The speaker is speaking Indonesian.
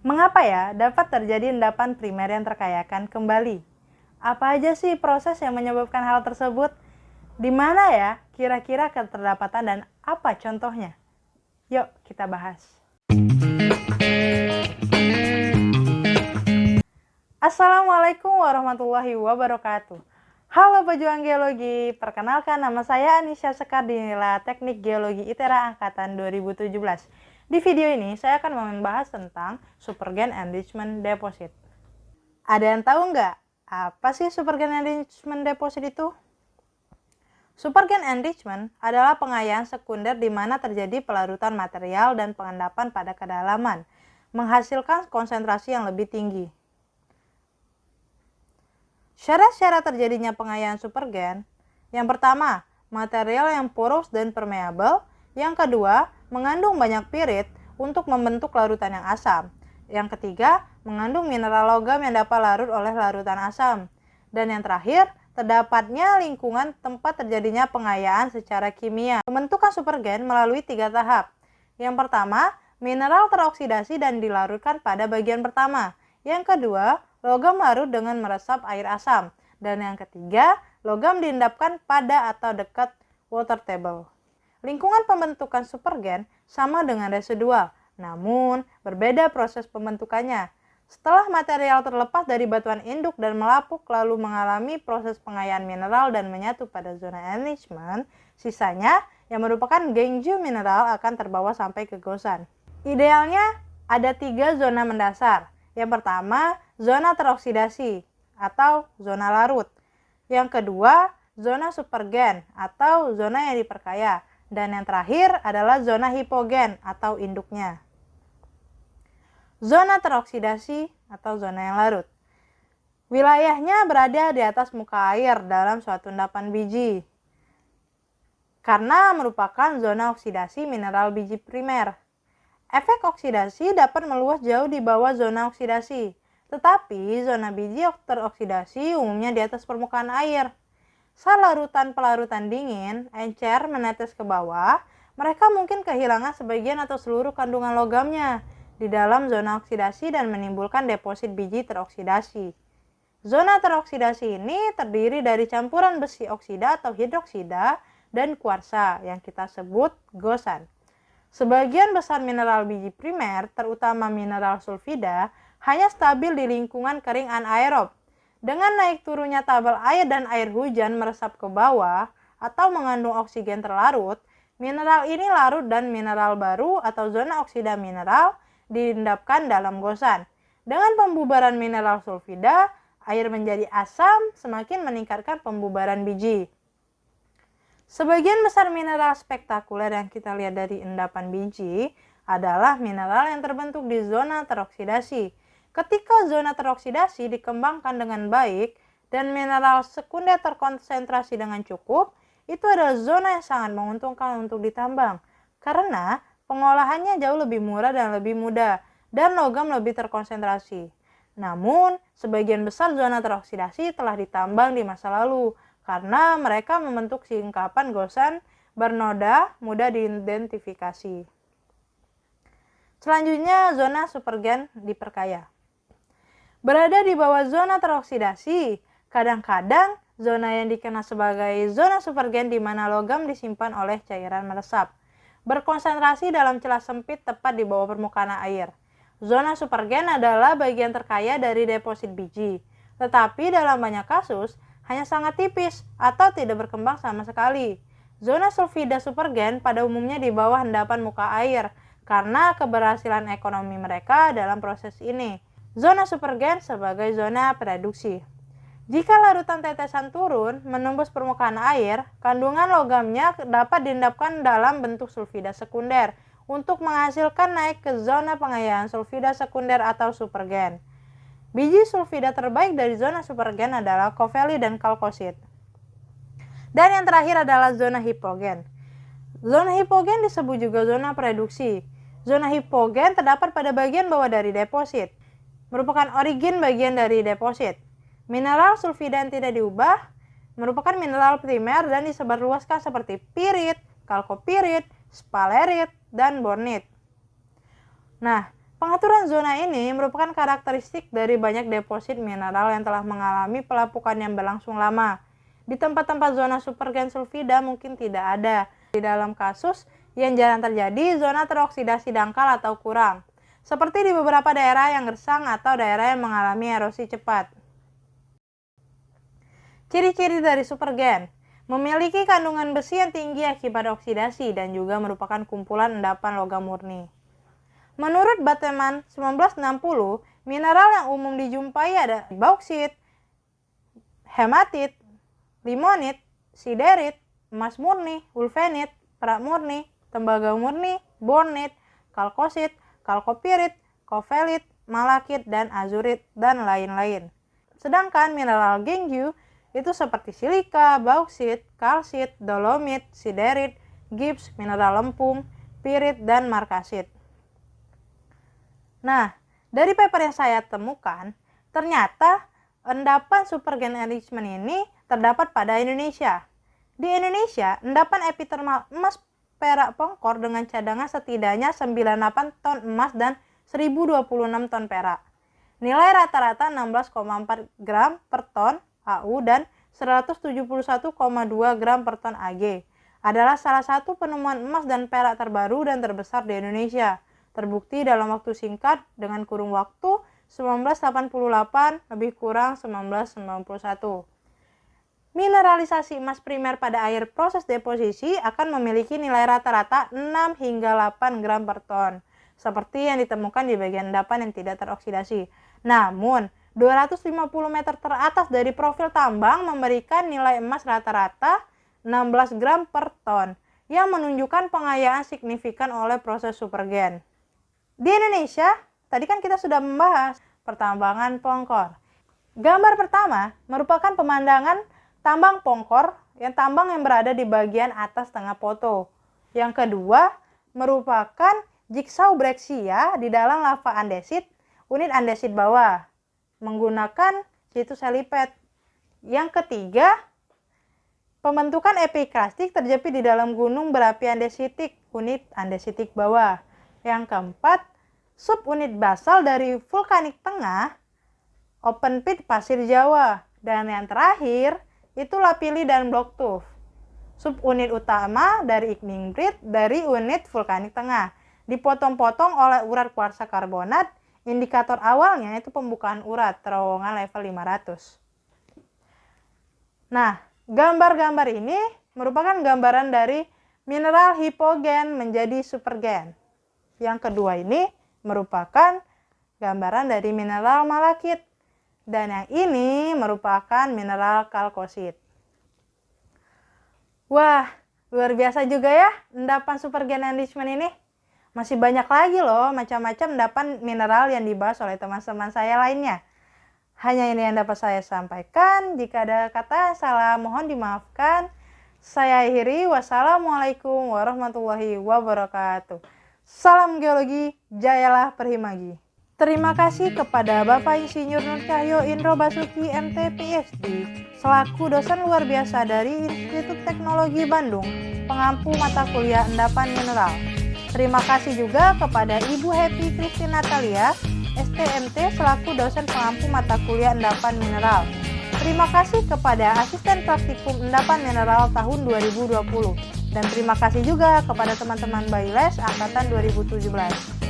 Mengapa ya dapat terjadi endapan primer yang terkayakan kembali? Apa aja sih proses yang menyebabkan hal tersebut? Di mana ya kira-kira keterdapatan dan apa contohnya? Yuk kita bahas. Assalamualaikum warahmatullahi wabarakatuh. Halo pejuang geologi, perkenalkan nama saya Anisha Sekar di Nila Teknik Geologi ITERA Angkatan 2017. Di video ini saya akan membahas tentang Supergen Enrichment Deposit. Ada yang tahu nggak apa sih Supergen Enrichment Deposit itu? Supergen Enrichment adalah pengayaan sekunder di mana terjadi pelarutan material dan pengendapan pada kedalaman, menghasilkan konsentrasi yang lebih tinggi. Syarat-syarat terjadinya pengayaan supergen: yang pertama, material yang poros dan permeable; yang kedua, mengandung banyak pirit untuk membentuk larutan yang asam; yang ketiga, mengandung mineral logam yang dapat larut oleh larutan asam; dan yang terakhir, terdapatnya lingkungan tempat terjadinya pengayaan secara kimia. Pembentukan supergen melalui 3 tahap. Yang pertama, mineral teroksidasi dan dilarutkan pada bagian pertama. Yang kedua, logam larut dengan meresap air asam. Dan yang ketiga, logam diendapkan pada atau dekat water table. Lingkungan pembentukan supergen sama dengan residual, namun berbeda proses pembentukannya. Setelah material terlepas dari batuan induk dan melapuk lalu mengalami proses pengayaan mineral dan menyatu pada zona enrichment, sisanya yang merupakan gangju mineral akan terbawa sampai ke gosan. Idealnya ada 3 zona mendasar. Yang pertama, zona teroksidasi atau zona larut. Yang kedua, zona supergen atau zona yang diperkaya. Dan yang terakhir adalah zona hipogen atau induknya. Zona teroksidasi atau zona yang larut. Wilayahnya berada di atas muka air dalam suatu endapan biji, karena merupakan zona oksidasi mineral biji primer. Efek oksidasi dapat meluas jauh di bawah zona oksidasi, tetapi zona biji teroksidasi umumnya di atas permukaan air. Saat larutan-pelarutan dingin, encer menetes ke bawah, mereka mungkin kehilangan sebagian atau seluruh kandungan logamnya di dalam zona oksidasi dan menimbulkan deposit biji teroksidasi. Zona teroksidasi ini terdiri dari campuran besi oksida atau hidroksida dan kuarsa yang kita sebut gosan. Sebagian besar mineral biji primer, terutama mineral sulfida, hanya stabil di lingkungan kering anaerob. Dengan naik turunnya tabel air dan air hujan meresap ke bawah atau mengandung oksigen terlarut, mineral ini larut dan mineral baru atau zona oksida mineral diendapkan dalam gosan. Dengan pembubaran mineral sulfida, air menjadi asam, semakin meningkatkan pembubaran biji. Sebagian besar mineral spektakuler yang kita lihat dari endapan biji adalah mineral yang terbentuk di zona teroksidasi. Ketika zona teroksidasi dikembangkan dengan baik dan mineral sekunder terkonsentrasi dengan cukup, itu adalah zona yang sangat menguntungkan untuk ditambang karena pengolahannya jauh lebih murah dan lebih mudah dan logam lebih terkonsentrasi. Namun, sebagian besar zona teroksidasi telah ditambang di masa lalu karena mereka membentuk singkapan gosan bernoda mudah diidentifikasi. Selanjutnya, zona supergen diperkaya. Berada di bawah zona teroksidasi, kadang-kadang zona yang dikenal sebagai zona supergen di mana logam disimpan oleh cairan meresap, berkonsentrasi dalam celah sempit tepat di bawah permukaan air. Zona supergen adalah bagian terkaya dari deposit biji, tetapi dalam banyak kasus hanya sangat tipis atau tidak berkembang sama sekali. Zona sulfida supergen pada umumnya di bawah endapan muka air karena keberhasilan ekonomi mereka dalam proses ini. Zona supergen sebagai zona produksi. Jika larutan tetesan turun menembus permukaan air, kandungan logamnya dapat diendapkan dalam bentuk sulfida sekunder untuk menghasilkan naik ke zona pengayaan sulfida sekunder atau supergen. Biji sulfida terbaik dari zona supergen adalah koveli dan kalkosit. Dan yang terakhir adalah zona hipogen. Zona hipogen disebut juga zona produksi. Zona hipogen terdapat pada bagian bawah dari deposit, merupakan origin bagian dari deposit. Mineral sulfida yang tidak diubah merupakan mineral primer dan disebarluaskan seperti pirit, kalkopirit, spalerit, dan bornit. Nah, Pengaturan zona ini merupakan karakteristik dari banyak deposit mineral yang telah mengalami pelapukan yang berlangsung lama. Di tempat-tempat zona supergen sulfida mungkin tidak ada. Di dalam kasus yang jarang terjadi, zona teroksidasi dangkal atau kurang. Seperti di beberapa daerah yang gersang atau daerah yang mengalami erosi cepat. Ciri-ciri dari supergen: memiliki kandungan besi yang tinggi akibat oksidasi dan juga merupakan kumpulan endapan logam murni. Menurut Bateman 1960, mineral yang umum dijumpai ada bauksit, hematit, limonit, siderit, emas murni, wulfenit, perak murni, tembaga murni, bornit, kalkosit, kalkopirit, kovelit, malakit, dan azurit, dan lain-lain. Sedangkan mineral gengyu itu seperti silika, bauksit, kalsit, dolomit, siderit, gips, mineral lempung, pirit, dan markasit. Nah, dari paper yang saya temukan, ternyata endapan supergen enrichment ini terdapat pada Indonesia. Di Indonesia, endapan epithermal emas perak pongkor dengan cadangan setidaknya 98 ton emas dan 1026 ton perak. Nilai rata-rata 16,4 gram per ton AU dan 171,2 gram per ton AG. Adalah salah satu penemuan emas dan perak terbaru dan terbesar di Indonesia. Terbukti dalam waktu singkat dengan kurun waktu 1988 lebih kurang 1991. Mineralisasi emas primer pada air proses deposisi akan memiliki nilai rata-rata 6 hingga 8 gram per ton, seperti yang ditemukan di bagian endapan yang tidak teroksidasi. Namun, 250 meter teratas dari profil tambang memberikan nilai emas rata-rata 16 gram per ton, yang menunjukkan pengayaan signifikan oleh proses supergen. Di Indonesia, tadi kan kita sudah membahas pertambangan pongkor. Gambar pertama merupakan pemandangan tambang pongkor yang berada di bagian atas tengah foto. Yang kedua merupakan jigsaw breksia di dalam lava andesit, unit andesit bawah, menggunakan situs helipad. Yang ketiga, pembentukan epiklastik terjepit di dalam gunung berapi andesitik, unit andesitik bawah. Yang keempat, subunit basal dari vulkanik tengah, open pit pasir Jawa. Dan yang terakhir, itu lapili dan blok tuff. Subunit utama dari Igningrid dari unit vulkanik tengah. Dipotong-potong oleh urat kuarsa karbonat. Indikator awalnya itu pembukaan urat terowongan level 500. Nah, gambar-gambar ini merupakan gambaran dari mineral hipogen menjadi supergen. Yang kedua ini merupakan gambaran dari mineral malakit. Dan yang ini merupakan mineral kalkosit. Wah, luar biasa juga ya endapan supergen enrichment ini. Masih banyak lagi loh macam-macam endapan mineral yang dibahas oleh teman-teman saya lainnya. Hanya ini yang dapat saya sampaikan. Jika ada kata salah mohon dimaafkan. Saya akhiri. Wassalamualaikum warahmatullahi wabarakatuh. Salam geologi, jayalah Perhimagi. Terima kasih kepada Bapak Insinyur Nur Cahyo Indro Basuki MT PhD selaku dosen luar biasa dari Institut Teknologi Bandung, pengampu mata kuliah endapan mineral. Terima kasih juga kepada Ibu Happy Christine Natalia, STMT selaku dosen pengampu mata kuliah endapan mineral. Terima kasih kepada Asisten Praktikum Endapan Mineral tahun 2020. Dan terima kasih juga kepada teman-teman Bailes Angkatan 2017.